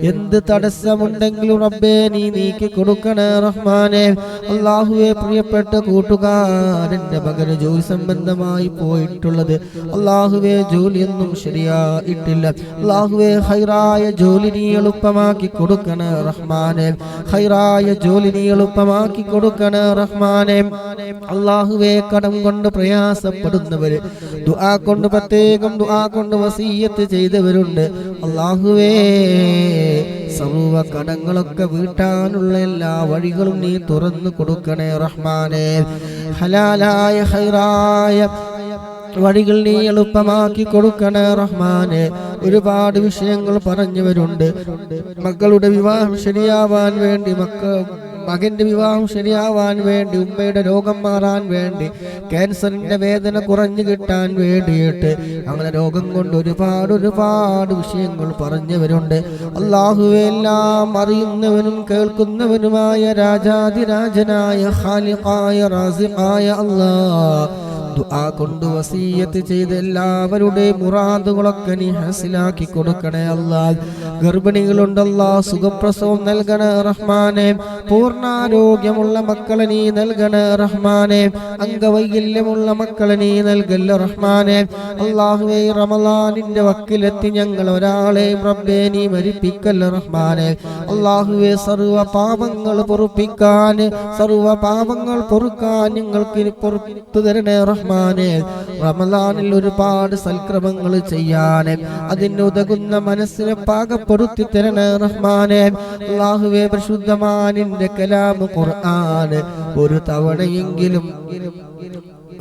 എന്ത് തടസ്സമുണ്ടെങ്കിലും റബ്ബേ നീ നീക്കി കൊടുക്കണേ റഹ്മാനെ. അല്ലാഹുവേ പ്രിയപ്പെട്ട കൂട്ടുകാരന്റെ മകന് ജോലി സംബന്ധമായി പോയിട്ടുള്ളത് അല്ലാഹുവേ ജോലിയൊന്നും ശരിയായിട്ടില്ല. അല്ലാഹുവേ ഖൈറായ ജോലി നീ എളുപ്പമാക്കി കൊടുക്കണേ റഹ്മാനെ. ഖൈറായ ജോലി നീ എളുപ്പമാക്കി കൊടുക്കണേ റഹ്മാനെ. അല്ലാഹുവേ കടം കൊണ്ട് പ്രയാസപ്പെടുന്നവര് ദുആ കൊണ്ട് പ്രത്യേകം ദുആ കൊണ്ട് വസിയ്യത്ത് ചെയ്തവരുണ്ട്. അല്ലാഹുവേ സർവ്വ കടങ്ങളൊക്കെ വീട്ടാനുള്ള എല്ലാ വഴികളും നീ തുറന്നു കൊടുക്കണേ റഹ്മാനെ. ഹലാലായ ഖൈറായ വഴികൾ നീ എളുപ്പമാക്കി കൊടുക്കണേ റഹ്മാനെ. ഒരുപാട് വിഷയങ്ങൾ പറഞ്ഞവരുണ്ട്. മക്കളുടെ വിവാഹം ശരിയാവാൻ വേണ്ടി, മകന്റെ വിവാഹം ശരിയാവാൻ വേണ്ടി, ഉമ്മയുടെ രോഗം മാറാൻ വേണ്ടി, ക്യാൻസറിന്റെ വേദന കുറഞ്ഞു കിട്ടാൻ വേണ്ടിയിട്ട്, അങ്ങനെ രോഗം കൊണ്ട് ഒരുപാട് വിഷയങ്ങൾ പറഞ്ഞവരുണ്ട്. അല്ലാഹുവേ എല്ലാം അറിയുന്നവനും കേൾക്കുന്നവനുമായ രാജാതിരാജനായ ഖാലിഖായ റാസിഖായ അല്ലാഹ് ദുആ കൊണ്ട് വസിയ്യത്ത് ചെയ്ത എല്ലാവരുടെയും മുറാദുകളൊക്കെ നീ ഹാസിലാക്കി കൊടുക്കണേ അല്ലാഹ്. ഗർഭിണികളുണ്ട് അല്ലാഹ് സുഖപ്രസവം നൽകണേ റഹ്മാനെ. പൂർണ്ണാരോഗ്യമുള്ള മക്കളെ നീ നൽകണേ റഹ്മാനെ. അംഗവൈകല്യമുള്ള മക്കളെ നീ നൽകല്ല റഹ്മാനെ. അല്ലാഹുവേ റമളാനിന്റെ വക്കിലെത്തി ഞങ്ങൾ ഒരാളെയും റബ്ബേ നീ മരിപ്പിക്കല്ല റഹ്മാനെ. അല്ലാഹുവേ സർവ്വ പാപങ്ങൾ പൊറുപ്പിക്കാൻ, സർവ്വ പാപങ്ങൾ പൊറുക്കാൻ ഞങ്ങൾക്ക് പൊറുത്തു തരണേ റഹ്മാനെ. റമളാനിൽ ഒരുപാട് സൽക്രമങ്ങൾ ചെയ്യാൻ അതിനുതകുന്ന മനസ്സിനെ പാകപ്പെടുത്തി തരണേ റഹ്മാനെ. അല്ലാഹുവേ പരിശുദ്ധമാനിന്റെ കലാം ഖുർആൻ ഒരു തവണയെങ്കിലും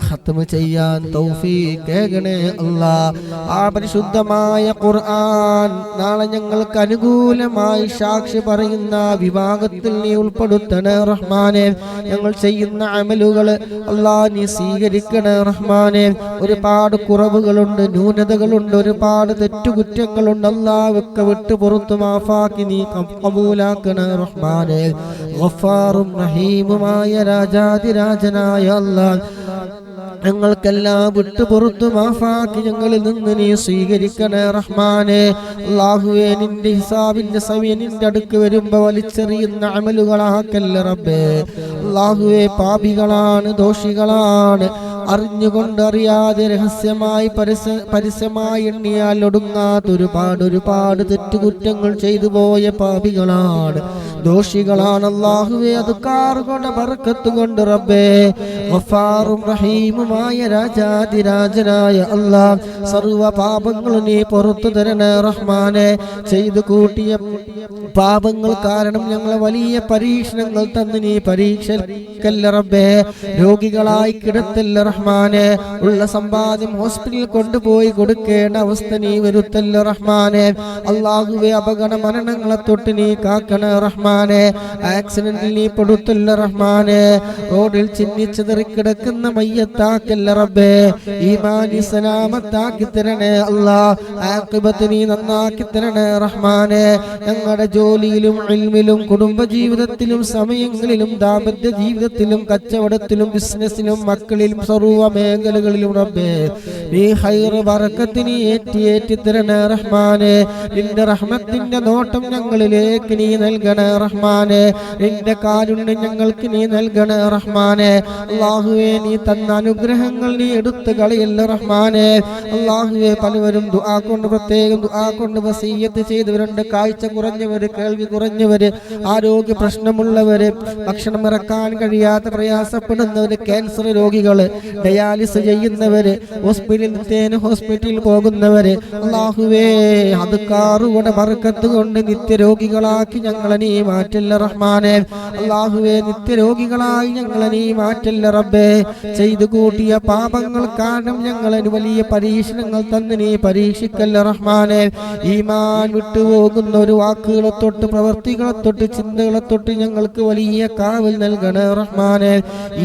ഖത്മ ചെയ്യാൻ തൗഫീഖ് ഏകണേ അല്ലാഹ്. ആ പരിശുദ്ധമായ ഖുർആൻ നാളെ ഞങ്ങൾക്ക് അനുകൂലമായി സാക്ഷി പറയുന്ന വിഭാഗത്തിൽ നീ ഉൾപ്പെടുത്തണേ റഹ്മാനെ. ഞങ്ങൾ ചെയ്യുന്ന അമലുകൾ അല്ലാഹ് നീ സ്വീകരിക്കണേ റഹ്മാനെ. ഒരുപാട് കുറവുകളുണ്ട്, ന്യൂനതകളുണ്ട്, ഒരുപാട് തെറ്റുകുറ്റങ്ങളുണ്ട്. അല്ലാഹ് ഒക്കെ വിട്ടു പുറത്തു മാഫാക്കി നീ കബൂലാക്കണേ റഹ്മാനെ. ഗഫാറും റഹീമുമായ രാജാതിരാജനായ അല്ലാഹ് ഞങ്ങൾക്കെല്ലാം വിട്ടുപുറത്തു മാഫാക്കി ഞങ്ങളിൽ നിന്ന് നീ സ്വീകരിക്കണേ റഹ്മാനെ. അല്ലാഹുവേ നിന്റെ ഹിസാബിന്റെ സമയം നിന്റെ അടുക്ക് വരുമ്പോ വലിച്ചെറിയുന്ന അമലുകളാക്കല്ല റബ്ബേ. അല്ലാഹുവേ പാപികളാണ്, ദോഷികളാണ്, അറിഞ്ഞുകൊണ്ട് അറിയാതെ രഹസ്യമായി പരസ്യമായി എണ്ണിയാൽ ഒടുങ്ങാത്ത ഒരുപാട് തെറ്റുകുറ്റങ്ങൾ ചെയ്തു പോയ പാപികളാണ്, ദോഷികളാണ്. അല്ലാഹുവേ അത് കാറുകൊണ്ട് ബർക്കത്ത് കൊണ്ട് റബ്ബേ ഗഫാറും റഹീമുമായ രാജാതിരാജനായ അല്ലാഹ് സർവ്വ പാപങ്ങളും നീ പുറത്തു തരണേ റഹ്മാനെ. ചെയ്തു കൂട്ടിയ പാപങ്ങൾ കാരണം ഞങ്ങളെ വലിയ പരീക്ഷണങ്ങൾ തന്ന് നീ പരീക്ഷക്കല്ല റബ്ബേ. രോഗികളായി കിടത്തല്ല റഹ്മാനെ. ഉള്ള സമ്പാദ്യം ഹോസ്പിറ്റലിൽ കൊണ്ടുപോയി കൊടുക്കേണ്ട അവസ്ഥ നീ വരുത്തല്ല റഹ്മാനെ. അല്ലാഹുവേ അപകട മരണങ്ങളെ തൊട്ട് നീ കാക്കണേ റഹ്മാൻ. റഹ്മാനെ. ആക്സിഡന്റിൽ നീ പെടുത്തല്ല റഹ്മാനെ. റോഡിൽ ചിന്നിച്ചെതറിക്കിടക്കുന്ന മയ്യത്താക്കല്ല റബ്ബേ. ഈമാനി സലാമത്താക്കി തരണേ അല്ലാ. ആഖിബത്ത് നീ നന്നാക്കി തരണേ റഹ്മാനെ. ഞങ്ങളുടെ ജോലിയിലും ഇൽമിലും കുടുംബജീവിതത്തിലും സമയങ്ങളിലും ദാമ്പത്യ ജീവിതത്തിലും കച്ചവടത്തിലും ബിസിനസ്സിലും മക്കളിലും സർവ്വ മേഖലകളിലും റബ്ബേ നീ ഖൈർ ബറക്കത്ത് നീ ഏറ്റി തരണേ റഹ്മാനെ. നിന്റെ റഹ്മത്തിന്റെ നോട്ടം ഞങ്ങളിലേക്ക് നീ നൽകണേ റഹ്മാനെ. നിന്റെ കാരുണ്യം ഞങ്ങൾക്ക് നീ നൽകണേ റഹ്മാനെ. അല്ലാഹുവേ നീ തന്ന അനുഗ്രഹങ്ങൾ നീ എടുത്തു കളയല്ല റഹ്മാനെ. അല്ലാഹുവേ പലവരും ദുആ കൊണ്ട് പ്രത്യേകം ദുആ കൊണ്ട് വസിയ്യത്ത് ചെയ്തവരുണ്ട്. കാഴ്ച കുറഞ്ഞവര്, കേൾവി കുറഞ്ഞവര്, ആരോഗ്യ പ്രശ്നമുള്ളവര്, ഭക്ഷണം ഇറക്കാൻ കഴിയാത്ത പ്രയാസപ്പെടുന്നവര്, ക്യാൻസർ രോഗികള്, ഡയാലിസ് ചെയ്യുന്നവര്, ഹോസ്പിറ്റലിൽ പോകുന്നവര്, അല്ലാഹുവേ അതുക്കാറുടെ ബർക്കത്ത് കൊണ്ട് നിത്യരോഗികളാക്കി ഞങ്ങളെ നീ മാറ്റല്ല റഹ്മാനെ. അല്ലാഹുവേ നിത്യരോഗികളായി ഞങ്ങളെ നീ മാറ്റല്ല റബ്ബേ. ചെയ്തു കൂട്ടിയ പാപങ്ങൾ കാരണം ഞങ്ങളെ വലിയ പരീക്ഷണങ്ങൾ തന്ന് നീ പരീക്ഷിക്കല്ല റഹ്മാനെ. ഈമാൻ വിട്ടുപോകുന്ന ഒരു വാക്കുകളെ തൊട്ട് പ്രവർത്തികളെ തൊട്ട് ചിന്തകളെ തൊട്ട് ഞങ്ങൾക്ക് വലിയ കാവൽ നൽകണേ റഹ്മാനെ.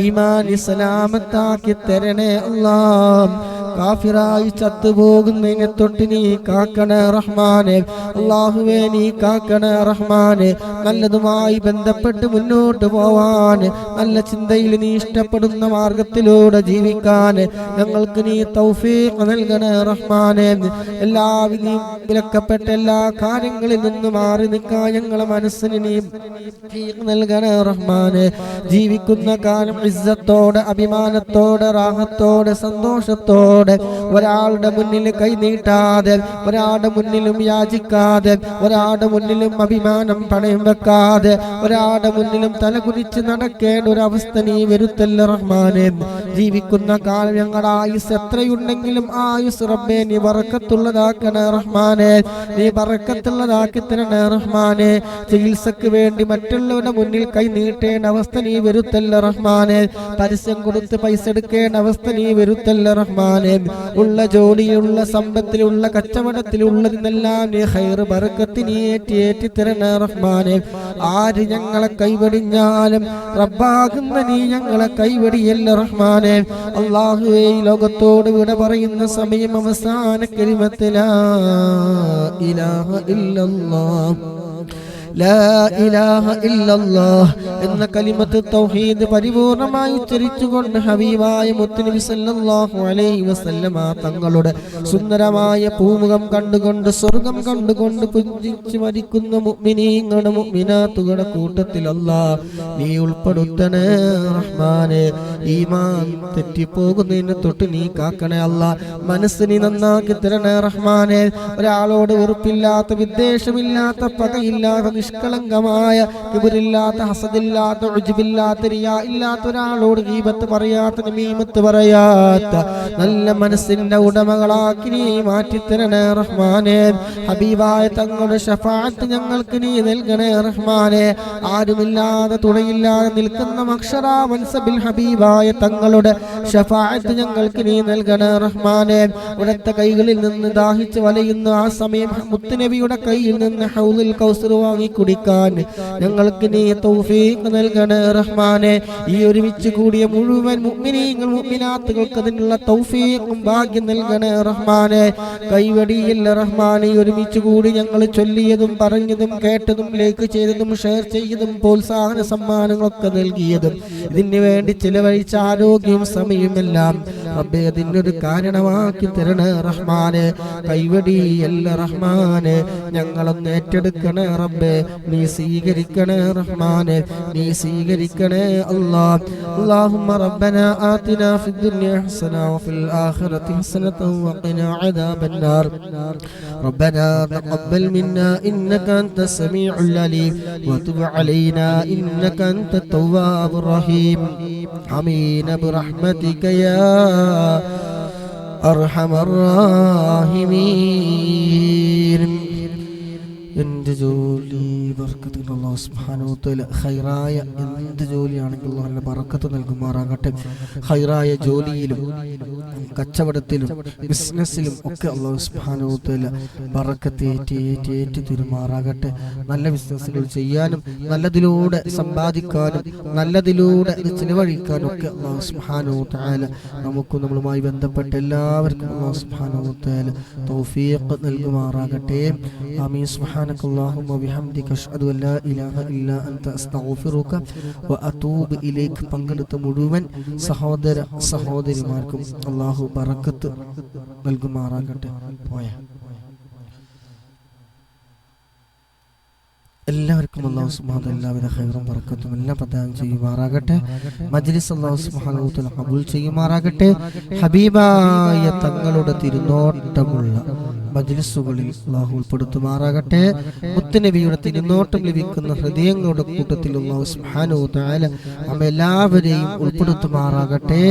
ഈമാൻ സലാമത്താക്കി തരണേ അല്ലാഹ്. കാഫിറായി ചത്തുപോകുന്നതിനെ തൊട്ട് നീ കാക്കണേ റഹ്മാനെ. അല്ലാഹുവേ നീ കാക്കണേ റഹ്മാനെ. നല്ലതുമായി ബന്ധപ്പെട്ട് മുന്നോട്ട് പോവാൻ, നല്ല ചിന്തയിൽ നീ ഇഷ്ടപ്പെടുന്ന മാർഗത്തിലൂടെ ജീവിക്കാൻ ഞങ്ങൾക്ക് നീ തൗഫീഖ് നൽകണേ റഹ്മാനെ. വിലക്കപ്പെട്ട എല്ലാ കാര്യങ്ങളിൽ നിന്ന് മാറി നിൽക്കാൻ ഞങ്ങളെ മനസ്സിന് നീ നൽകണേ റഹ്മാനെ. ജീവിക്കുന്ന കാലം ഇസ്സത്തോടെ, അഭിമാനത്തോടെ, റാഹത്തോടെ, സന്തോഷത്തോടെ, ഒരാളുടെ മുന്നിൽ കൈ നീട്ടാതെ, ഒരാളുടെ മുന്നിലും യാചിക്കാതെ, ഒരാളുടെ മുന്നിലും അഭിമാനം പണയം വെക്കാതെ, ഒരാളുടെ മുന്നിലും തലകുനിച്ച് നടക്കേണ്ട ഒരു അവസ്ഥ നീ വരുത്തല്ല റഹ്മാനെ. ജീവിക്കുന്ന കാലം ഞങ്ങളുടെ ആയുസ് എത്രയുണ്ടെങ്കിലും ആയുസ് റബ്ബേ നീ ബറക്കത്തുള്ളതാക്കണേ റഹ്മാനെ. നീ ബറക്കത്തുള്ളതാക്കി തരണേ റഹ്മാനെ. ചികിത്സക്ക് വേണ്ടി മറ്റുള്ളവരുടെ മുന്നിൽ കൈ നീട്ടേണ്ട അവസ്ഥ നീ വരുത്തല്ല റഹ്മാനെ. പരസ്യം കൊടുത്ത് പൈസ എടുക്കേണ്ട അവസ്ഥ നീ വരുത്തല്ല റഹ്മാനെ. ഉള്ള ജോലിയിലുള്ള സമ്പത്തിലുള്ള കച്ചവടത്തിലുള്ളതിനെല്ലാം നീ ഖൈർ ബർക്കത്ത് നീ ഏറ്റി തരണേ റഹ്മാനെ. ആര് ഞങ്ങളെ കൈവടിഞ്ഞാലും റബ്ബാകുന്ന നീ ഞങ്ങളെ കൈവടിയല്ല റഹ്മാനെ. അല്ലാഹുവേ ലോകത്തോട് വിട പറയുന്ന സമയം അവസാന കലിമത്ത് ലാ ഇലാഹ ഇല്ലല്ലാഹ്, ലാ ഇലാഹ ഇല്ലല്ലാഹ് എന്ന കലിമത്ത് തൗഹീദ് പരിപൂർണമായി ഉച്ചരിച്ചുകൊണ്ട് ഹബീബായ മുത്തുനബി സല്ലല്ലാഹു അലൈഹി വസല്ലമ തങ്ങളുടെ സുന്ദരമായ പൂമുഖം കണ്ടുകൊണ്ട് സ്വർഗം കണ്ടുകൊണ്ട് പുഞ്ചിരിച്ച് മരിക്കുന്ന മുഅ്മിനീങ്ങളുടെ മുഅ്മിനാത്തുകളുടെ കൂട്ടത്തിൽ അല്ലാഹ് നീ ഉൾപ്പെടുത്തണേ റഹ്മാനെ. ഈമാൻ തെറ്റിപ്പോകുന്നതിനെ തൊട്ട് നീ കാക്കണേ അല്ലാഹ്. മനസ്സിനെ നന്നാക്കി തരണേ റഹ്മാനെ. ഒരാളോട് വെറുപ്പില്ലാത്ത, വിദ്വേഷമില്ലാത്ത, പകയില്ലാത്ത, നിഷ്കളങ്കമായ, കിബറില്ലാത്ത, ഹസദില്ലാത്ത, ഉജ്ബില്ലാത്ത, റിയാ ഇല്ലാത്ത ഒരാളോട് ഗീബത്ത് പറയാത്ത, നമീമത്ത് പറയാത്ത നല്ല മനസ്സിന്റെ ഉടമകളാക്കി നീ മാറ്റിത്തരണേ റഹ്മാനെ. ഹബീബായ തങ്ങളുടെ ശഫാഅത്ത് ഞങ്ങൾക്ക് നീ നൽകണേ റഹ്മാനെ. ആരുമില്ലാതെ തുണയില്ലാതെ നിൽക്കുന്ന മഖ്ശറാ മൻസബിൽ ഹബീബായ തങ്ങളുടെ ശഫാഅത്ത് ഞങ്ങൾക്ക് നീ നൽകണേ റഹ്മാനെ. ഉടത്ത കൈകളിൽ നിന്ന് ദാഹിച്ച് വലയുന്ന ആ സമയം മുത്തുനബിയുടെ കയ്യിൽ നിന്ന് ഹൗലുൽ കൗസർ വാങ്ങി കുടിക്കാൻ ഞങ്ങൾക്ക് നീ തൗഫീഖ് നൽകണേ റഹ്മാനെ. ഈ ഒരുമിച്ച് കൂടിയ മുഴുവൻ മുഅ്മിനീങ്ങൾ മുഅ്മിനാത്തുകൾക്ക് അതിനുള്ള തൗഫീഖും ഭാഗ്യം നൽകണേ റഹ്മാനെ. കൈവടിയില്ല റഹ്മാനെ. ഒരുമിച്ച് കൂടി ഞങ്ങൾ ചൊല്ലിയതും പറഞ്ഞതും കേട്ടതും ലൈക്ക് ചെയ്തതും ഷെയർ ചെയ്തതും പ്രോത്സാഹന സമ്മാനങ്ങളൊക്കെ നൽകിയതും ഇതിന് വേണ്ടി ചിലവഴിച്ച ആരോഗ്യവും സമയമെല്ലാം റബ്ബേ അതിനൊരു കാരണമാക്കി തരണേ റഹ്മാനെ. കൈവടിയല്ല റഹ്മാനെ. ഞങ്ങളൊന്ന് ഏറ്റെടുക്കണേ റബ്ബേ. നീ സ്വീകരിക്കണേ റഹ്മാനെ. നീ സ്വീകരിക്കണേ അല്ലാഹ്. اللهم ربنا آتنا في الدنيا حسنة وفي الآخرة حسنة وقنا عذاب النار. ربنا تقبل منا إنك أنت السميع العليم وتب علينا إنك أنت التواب الرحيم. آمين برحمتك يا أرحم الراحمين. എന്ത് ജോലി ബർക്കത്ത് അല്ലാഹു സുബ്ഹാനഹു വ തആല ഖൈറായ എന്ത് ജോലിയാണെങ്കിലും അല്ലാഹു നല്ല ബർക്കത്ത് നൽകുമാറാകട്ടെ. ഖൈറായ ജോലിയിലും കച്ചവടത്തിലും ബിസിനസ്സിലും ഒക്കെ അല്ലാഹു സുബ്ഹാനഹു വ തആല ബർക്കത്ത് ഏറ്റി തരുമാറാകട്ടെ. നല്ല ബിസിനസ്സുകൾ ചെയ്യാനും നല്ലതിലൂടെ സമ്പാദിക്കാനും നല്ലതിലൂടെ അത് ചിലവഴിക്കാനും ഒക്കെ അല്ലാഹു സുബ്ഹാനഹു വ തആല നമുക്കും നമ്മളുമായി ബന്ധപ്പെട്ട എല്ലാവർക്കും അല്ലാഹു സുബ്ഹാനഹു വ തആല തൗഫീഖ് നൽകുമാറാകട്ടെ. ആമീൻ. സുബ്ഹാനകല്ലാഹുമ്മ വബിഹംദിക അഷ്ഹദു അൻ ലാ ഇലാഹ ഇല്ലാ അൻത അസ്തഗ്ഫിറുക വ അതൂബു ഇലൈക്. പങ്കെടുത്ത മുഴുവൻ സഹോദര സഹോദരിമാർക്കും അല്ലാഹു ബറക്കത്ത് നൽകുമാറാകട്ടെ. എല്ലാവർക്കും അല്ലാഹു സുബ്ഹാനഹു വ തആല എല്ലാവിധ ഖൈറും ബറക്കത്തും എല്ലാം പ്രദാനം ചെയ്യുമാറാകട്ടെ. മജ്ലിസ് അല്ലാഹു സുബ്ഹാനഹു വ തആല ഖബൂൽ ചെയ്യുമാറാകട്ടെ. ഹബീബായ തങ്ങളുടെ തിരുനോട്ടമുള്ള മജ്ലിസുകളിൽ അല്ലാഹു ഉൾപ്പെടുത്തുമാറാകട്ടെ. മുത്തുനബിയുടെ തിരുനോട്ടം ലഭിക്കുന്ന ഹൃദയങ്ങളുടെ കൂട്ടത്തിൽ അല്ലാഹു സുബ്ഹാനഹു വ തആല നമ്മെ എല്ലാവരെയും ഉൾപ്പെടുത്തുമാറാകട്ടെ.